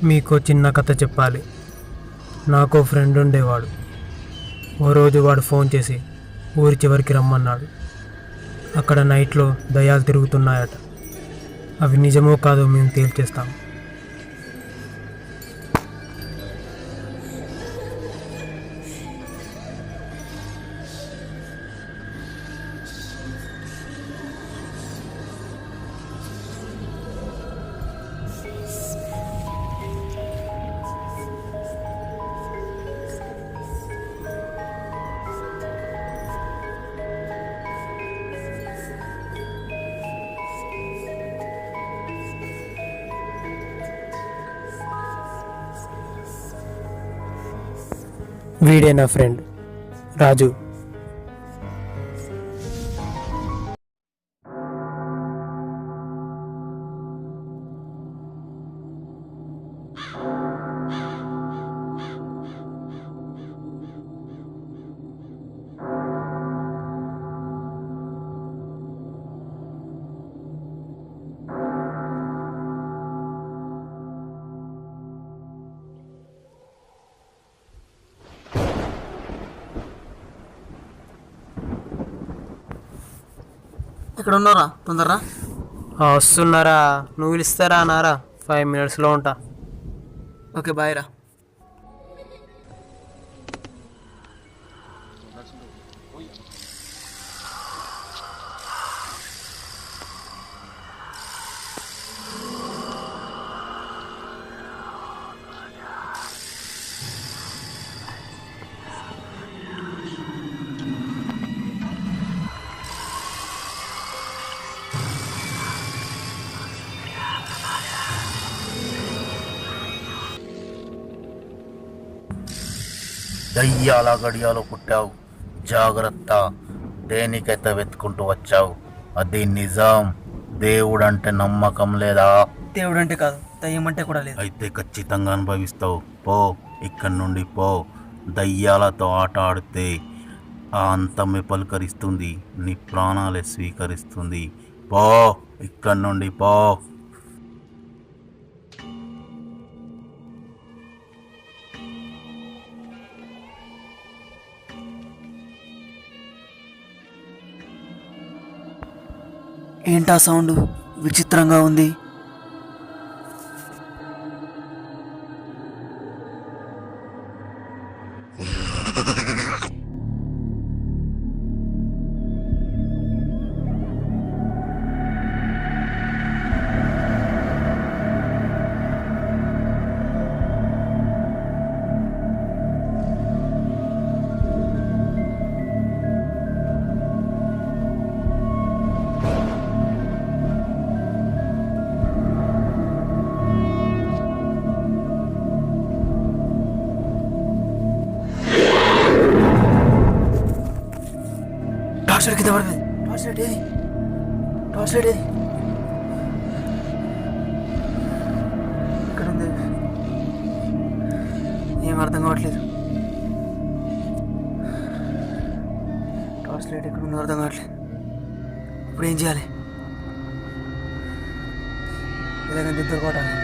మీకు చిన్న కథ చెప్పాలి. నాకు ఫ్రెండ్ ఉండేవాడు. ఓ రోజు వాడు ఫోన్ చేసి ఊరి చివరికి రమ్మన్నాడు. అక్కడ నైట్లో దయ్యాలు తిరుగుతున్నాయట. అవి నిజమో కాదో మేము తేల్చేస్తాం. వీడే నా ఫ్రెండ్ రాజు. ఇక్కడ ఉన్నారా? తొందరరా. వస్తున్నారా? నువ్వు పిలుస్తారా నారా? 5 minutesలో ఉంటా. ఓకే బాయ్ రా. దయ్యాల గడియాలో పుట్టావు, జాగ్రత్త. దేనికైతే వెతుకుంటూ వచ్చావు అది నిజం. దేవుడంటే నమ్మకం లేదా? దేవుడంటే కాదు, దయ్యం అంటే కూడా లేదు. అయితే ఖచ్చితంగా అనుభవిస్తావు. పో, ఇక్కడి నుండి పో. దయ్యాలతో ఆట ఆడితే ఆ అంతమే పలుకరిస్తుంది, నీ ప్రాణాలే స్వీకరిస్తుంది. పో, ఇక్కడి నుండి పో. ఏంటా సౌండ్ విచిత్రంగా ఉంది? టార్చ్ లైట్ కింద పడిపోయింది. టార్చ్ లైట్ ఏది? టార్చ్ లైట్ ఏది? ఇక్కడ ఉంది. ఏం అర్థం కావట్లేదు. టార్చ్ లైట్ ఎక్కడ ఉందో అర్థం కావట్లేదు. ఇప్పుడు ఏం చేయాలి? ఎలాగంటే ఇద్దరు కొట్టాలి.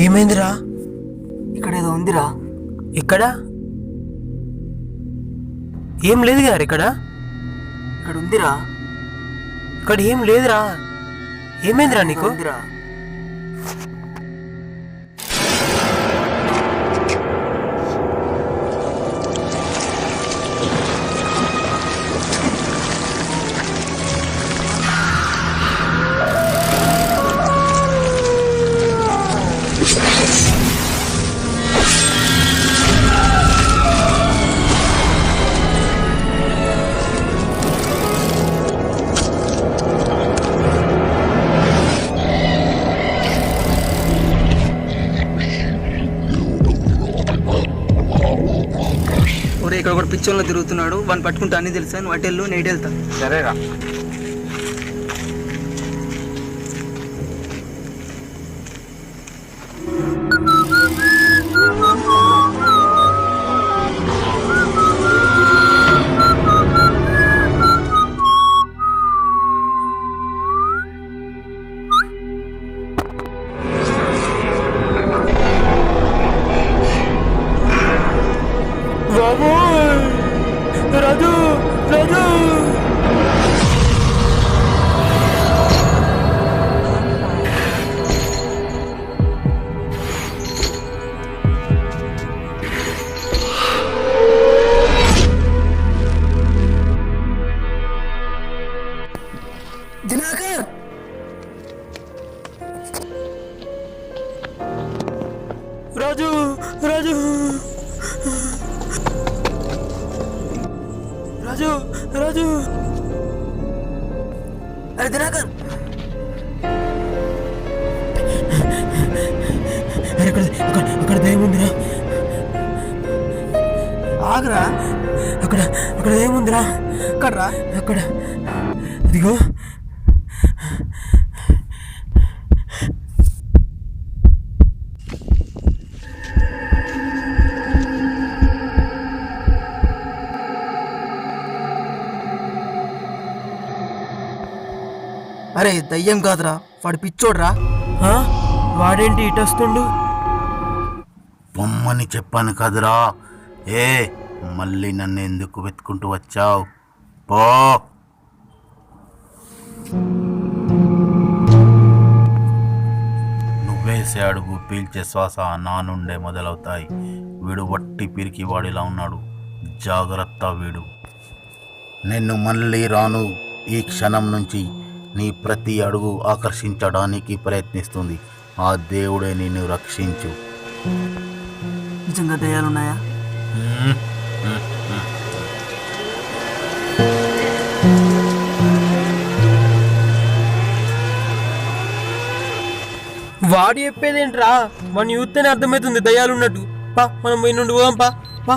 ఏమైందిరా? ఇక్కడ ఏదో ఉందిరా. ఇక్కడ ఏం లేదు గారు. ఇక్కడ ఇక్కడ ఉందిరా. ఇక్కడ ఏం లేదురా. ఏమైందిరా నీకు? ఉందిరా. ఒరే ఇక్కడ కూడా పిచ్చోళ్ళ తిరుగుతున్నాడు. వాడిని పట్టుకుంటా అన్నీ తెలుసా. నువ్వు అటు వెళ్ళు, నేను ఇటు వెళ్తా. సరేరా. రాజు, రాజు. దినాకర్, రాజు, రాజు, రాజు, రాజు. అరే దినాకర్, అక్కడ దయ్యం ఉందిరా. ఆగరా. అక్కడ అక్కడ దయ్యం ఉందిరా. అక్కడ రా. అక్కడ ఇదిగో. అరే దయ్యం కాదురా, వాడు పిచ్చోడ్రా. ఆ? వాడేంటి ఇటు వస్తుండు? పొమ్మని చెప్పాను కదరా. ఏ మళ్ళీ నన్ను ఎందుకు వెతుకుంటూ వచ్చావు? పో. నువ్వేసే అడుగు పీల్చే శ్వాస నా నుండే మొదలవుతాయి. వీడు వట్టి పిరికి వాడిలా ఉన్నాడు. జాగ్రత్త వీడు. నేను మళ్ళీ రాను. ఈ క్షణం నుంచి నీ ప్రతి అడుగు ఆకర్షించడానికి ప్రయత్నిస్తుంది. ఆ దేవుడే నిన్ను రక్షించు. నిజంగా దయ్యాలున్నాయా? వాడు చెప్పేదేంట్రా? మన యూత్తేనే అర్థమవుతుంది దయ్యాలు ఉన్నట్టు. పా, మనం పోయి నుండి పోదాం. పా పా.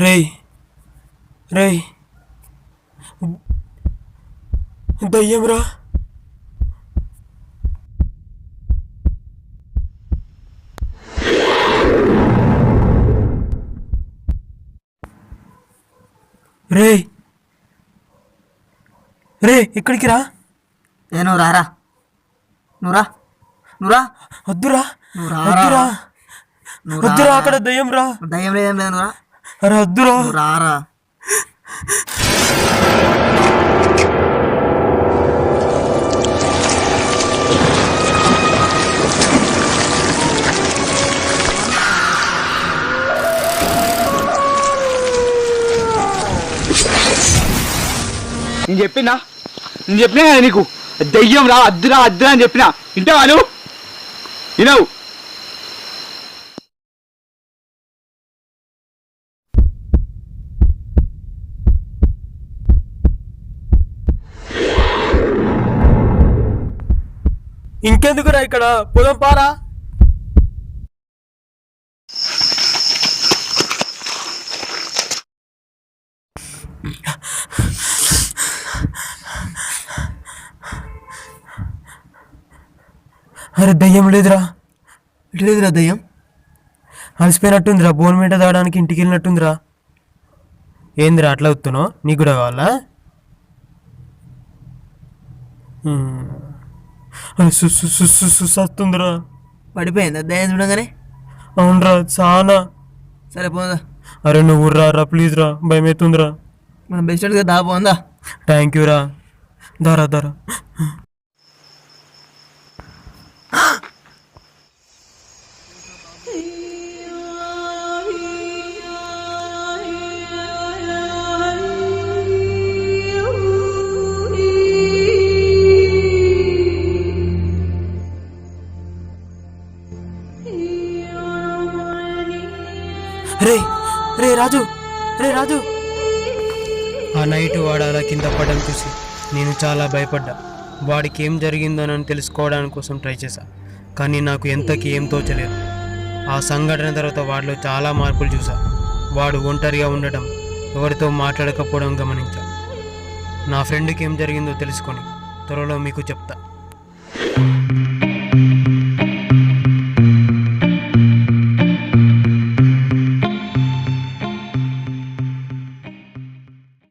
రేయ్ రేయ్ దయ్యంరా. రేయ్ రే ఇక్కడికి రా. నేను రారా, నువ్వురా నువ్వురా. వద్దురా నువ్వు రారా. వద్దురా నువ్వు వద్దురా, రారా. అక్కడ దయ్యం రా. దయ్యం లేదేం లేదు, నువ్వురా. అరే వద్దురా. నువ్వు రారా. నేను చెప్పినా నీకు దెయ్యం రా, అద్దురా అద్దురా అని చెప్పినా. వింటావా నువ్వు? వినవు. ఇంకెందుకురా ఇక్కడ, పొలం పారా. అరే దయ్యం లేదురా. ఇటు లేదురా దయ్యం. అలసిపోయినట్టుందిరా, బోన్ మీట తాగడానికి ఇంటికి వెళ్ళినట్టుందిరా. ఏందిరా అట్లా వస్తున్నావు? నీకు కూడా కావాలా? సస్తుందిరా. పడిపోయిందా దయ్యం చూడగానే? అవునరా చాలా. సరే పోందా. అరే నువ్వు రా ప్లీజ్ రా, భయం అవుతుందిరా. మనం బెస్ట్ ఫ్రెండ్గా దా పోందా. థ్యాంక్ యూ రా. దారా దారా. రే రే రాజు, రే రాజు. ఆ నైట్ వాడు అలా కింద పడడం చూసి నేను చాలా భయపడ్డా. వాడికి ఏం జరిగిందోనని తెలుసుకోవడానికి కోసం ట్రై చేశా, కానీ నాకు ఎంతకి ఏం తోచలేదు. ఆ సంఘటన తర్వాత వాడిలో చాలా మార్పులు చూసా. వాడు ఒంటరిగా ఉండటం, ఎవరితో మాట్లాడకపోవడం గమనించా. నా ఫ్రెండ్కి ఏం జరిగిందో తెలుసుకొని త్వరలో మీకు చెప్తా.